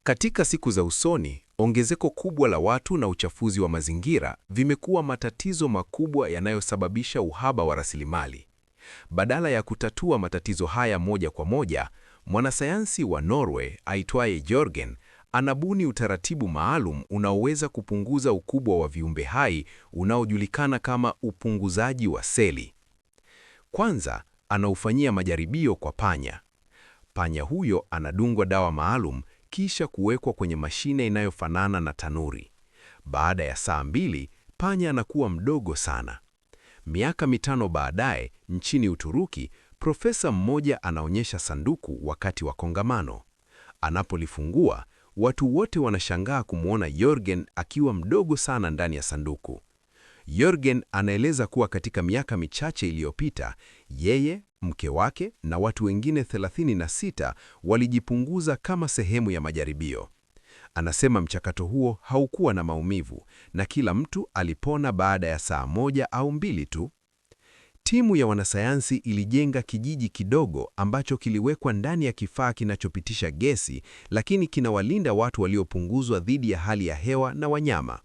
Katika siku za usoni, ongezeko kubwa la watu na uchafuzi wa mazingira vimekuwa matatizo makubwa yanayosababisha uhaba wa rasilimali. Badala ya kutatua matatizo haya moja kwa moja, mwanasayansi wa Norway aitwaye Jørgen anabuni utaratibu maalum unaoweza kupunguza ukubwa wa viumbe hai unaojulikana kama upunguzaji wa seli. Kwanza, anaufanyia majaribio kwa panya. Panya huyo anadungwa dawa maalum kisha kuwekwa kwenye mashine inayofanana na tanuri. Baada ya saa 2, panya anakuwa mdogo sana. Miaka 5 baadaye, nchini Uturuki, profesa mmoja anaonyesha sanduku wakati wa kongamano. Anapolifungua, watu wote wanashangaa kumwona Jørgen akiwa mdogo sana ndani ya sanduku. Jørgen anaeleza kuwa katika miaka michache iliyopita, yeye, mke wake na watu wengine 36 walijipunguza kama sehemu ya majaribio. Anasema mchakato huo haukuwa na maumivu na kila mtu alipona baada ya saa 1 au 2 tu. Timu ya wanasayansi ilijenga kijiji kidogo ambacho kiliwekwa ndani ya kifaa kinachopitisha gesi, lakini kinawalinda watu waliopunguzwa dhidi ya hali ya hewa na wanyama.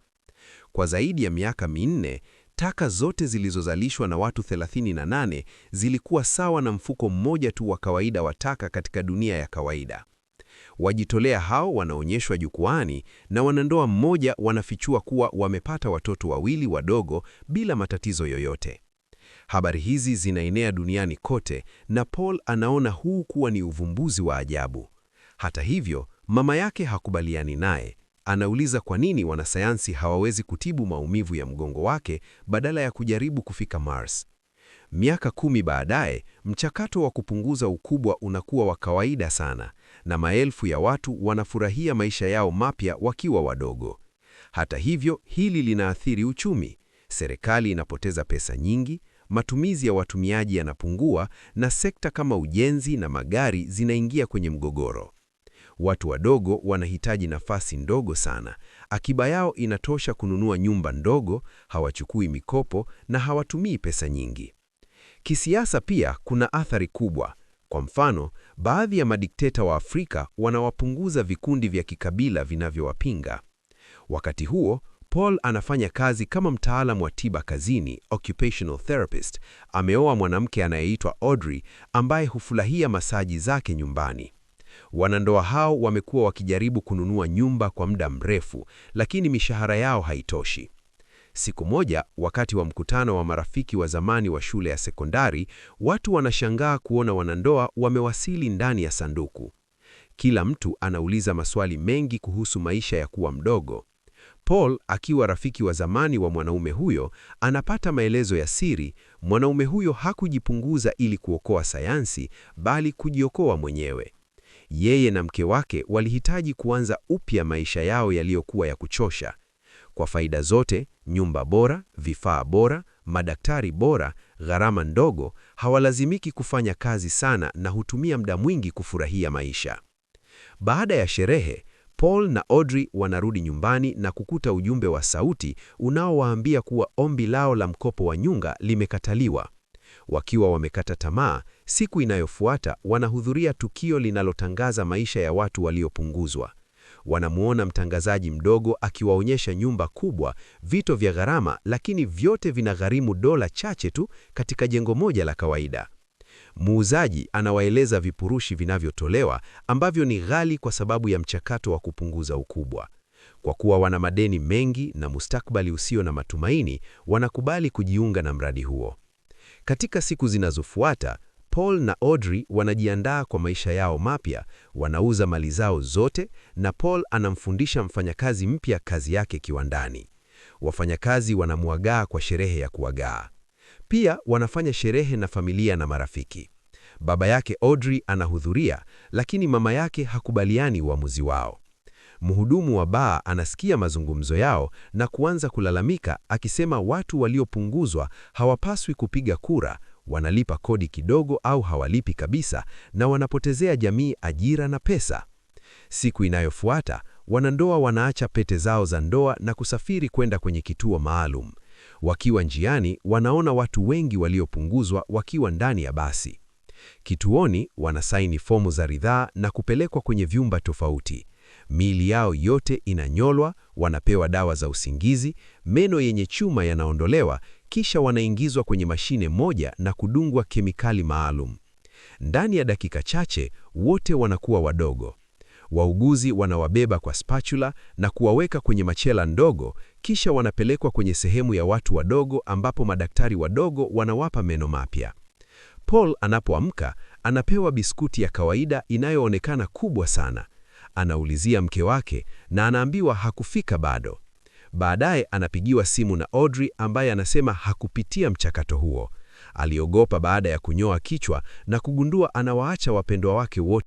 Kwa zaidi ya miaka 4, taka zote zilizozalishwa na watu 38 zilikuwa sawa na mfuko mmoja tu wa kawaida wa taka katika dunia ya kawaida. Wajitolea hao wanaonyeshwa jukwaani na wanandoa mmoja wanafichua kuwa wamepata watoto 2 wadogo bila matatizo yoyote. Habari hizi zinaenea duniani kote na Paul anaona huu kuwa ni uvumbuzi wa ajabu. Hata hivyo, mama yake hakubaliani naye. Anauliza kwa nini wanasayansi hawawezi kutibu maumivu ya mgongo wake badala ya kujaribu kufika Mars. Miaka 10 baadaye, mchakato wa kupunguza ukubwa unakuwa wa kawaida sana, na maelfu ya watu wanafurahia maisha yao mapya wakiwa wadogo. Hata hivyo, hili linaathiri uchumi. Serikali inapoteza pesa nyingi, matumizi ya watumiaji yanapungua, na sekta kama ujenzi na magari zinaingia kwenye mgogoro. Watu wadogo wanahitaji nafasi ndogo sana. Akiba yao inatosha kununua nyumba ndogo, hawachukui mikopo na hawatumii pesa nyingi. Kisiasa pia kuna athari kubwa. Kwa mfano, baadhi ya madikteta wa Afrika wanawapunguza vikundi vya kikabila vinavyowapinga. Wakati huo, Paul anafanya kazi kama mtaalamu wa tiba kazini, occupational therapist. Ameoa mwanamke anayeitwa Audrey ambaye hufurahia masaji zake nyumbani. Wanandoa hao wamekuwa wakijaribu kununua nyumba kwa muda mrefu, lakini mishahara yao haitoshi. Siku moja, wakati wa mkutano wa marafiki wa zamani wa shule ya sekondari, watu wanashangaa kuona wanandoa wamewasili ndani ya sanduku. Kila mtu anauliza maswali mengi kuhusu maisha ya kuwa mdogo. Paul, akiwa rafiki wa zamani wa mwanaume huyo, anapata maelezo ya siri. Mwanaume huyo hakujipunguza ili kuokoa sayansi, bali kujiokoa mwenyewe. Yeye na mke wake walihitaji kuanza upya maisha yao yaliyokuwa ya kuchosha. Kwa faida zote, nyumba bora, vifaa bora, madaktari bora, gharama ndogo, hawalazimiki kufanya kazi sana na hutumia muda mwingi kufurahia maisha. Baada ya sherehe, Paul na Audrey wanarudi nyumbani na kukuta ujumbe wa sauti unaowaambia kuwa ombi lao la mkopo wa nyumba limekataliwa. Wakiwa wamekata tamaa, siku inayofuata wanahudhuria tukio linalotangaza maisha ya watu waliopunguzwa. Wanamuona mtangazaji mdogo akiwaonyesha nyumba kubwa, vito vya gharama, lakini vyote vinagharimu dola chache tu katika jengo moja la kawaida. Muuzaji anawaeleza vipurushi vinavyotolewa ambavyo ni ghali kwa sababu ya mchakato wa kupunguza ukubwa. Kwa kuwa wana madeni mengi na mustakabali usio na matumaini, wanakubali kujiunga na mradi huo. Katika siku zinazofuata, Paul na Audrey wanajiandaa kwa maisha yao mapya, wanauza mali zao zote na Paul anamfundisha mfanyakazi mpya kazi yake kiwandani. Wafanyakazi wanamuagaa kwa sherehe ya kuagaa. Pia wanafanya sherehe na familia na marafiki. Baba yake Audrey anahudhuria, lakini mama yake hakubaliani uamuzi wao. Mhudumu wa baa anasikia mazungumzo yao na kuanza kulalamika, akisema watu waliopunguzwa hawapaswi kupiga kura, wanalipa kodi kidogo au hawalipi kabisa, na wanapotezea jamii ajira na pesa. Siku inayofuata, wanandoa wanaacha pete zao za ndoa na kusafiri kwenda kwenye kituo maalum. Wakiwa njiani, wanaona watu wengi waliopunguzwa wakiwa ndani ya basi. Kituoni, wanasaini fomu za ridhaa na kupelekwa kwenye vyumba tofauti. Miili yao yote inanyolwa, wanapewa dawa za usingizi, meno yenye chuma yanaondolewa, kisha wanaingizwa kwenye mashine moja na kudungwa kemikali maalum. Ndani ya dakika chache, wote wanakuwa wadogo. Wauguzi wanawabeba kwa spatula na kuwaweka kwenye machela ndogo, kisha wanapelekwa kwenye sehemu ya watu wadogo ambapo madaktari wadogo wanawapa meno mapya. Paul anapoamka, anapewa biskuti ya kawaida inayoonekana kubwa sana. Anaulizia mke wake na anaambiwa hakufika bado. Baadaye anapigiwa simu na Audrey ambaye anasema hakupitia mchakato huo. Aliogopa baada ya kunyoa kichwa na kugundua anawaacha wapendwa wake wote.